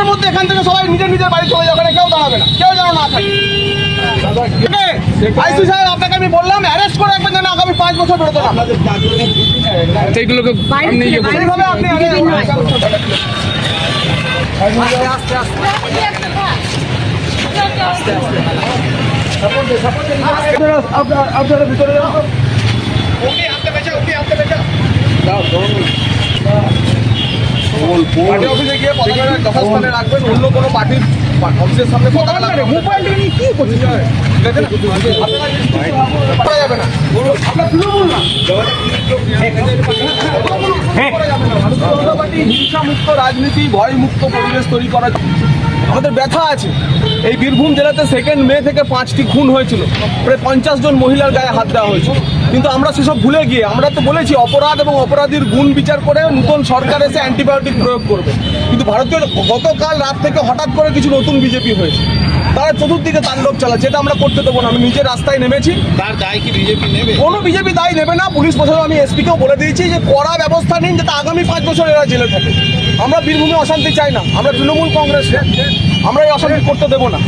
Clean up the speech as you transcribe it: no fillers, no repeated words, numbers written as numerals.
মিনিটের মধ্যে এখান থেকে সবাই নিজের নিজের বাড়ি চলে যাবে, কেউ দাঁড়াবে না, কেউ যেন না থাকে। আইসি সাহেব, আপনাকে আমি বললাম অ্যারেস্ট করে রাখবেন যেন আগামী 5 বছর বেরোতে না। সেইগুলোকে আপনি ইয়ে করুন। এইভাবে আপনি আপনারা ভিতরে যান। ওকে হাতে বেঁচে, ওকে হাতে বেঁচে। পার্টি অফিসে গিয়ে পতাকা যথাস্থানে রাখবেন, অন্য কোনো পার্টির অফিসের সামনে পতাকা রাখবেন। মোবাইল নিয়ে কি করছেন? যাবে না, আপনার তৃণমূল না। হিংসা মুক্ত রাজনীতি, ভয় মুক্ত পরিবেশ তৈরি করা আমাদের ব্যথা আছে। এই বীরভূম জেলাতে 2 মে থেকে 5টি খুন হয়েছিল, প্রায় 50 জন মহিলার গায়ে হাত দেওয়া হয়েছিল। কিন্তু আমরা সেসব ভুলে গিয়ে আমরা তো বলেছি অপরাধ এবং অপরাধীর গুণ বিচার করে নতুন সরকার এসে অ্যান্টিবায়োটিক প্রয়োগ করবে। কিন্তু ভারতীয় গতকাল রাত থেকে হঠাৎ করে কিছু নতুন বিজেপি হয়েছে, তারা চতুর্দিকে তাণ্ডব চালাচ্ছে। এটা আমরা করতে দেবো না। আমি নিজে রাস্তায় নেমেছি। তার দায় কি বিজেপি নেবে? কোনো বিজেপি দায় নেবে না। পুলিশ প্রশাসন, আমি এসপিকেও বলে দিয়েছি যে কড়া ব্যবস্থা নিন, যাতে আগামী 5 বছর এরা জেলে থাকে। আমরা বীরভূমে অশান্তি চাই না। আমরা তৃণমূল কংগ্রেস, আমরা এই অশান্তি করতে দেবো না।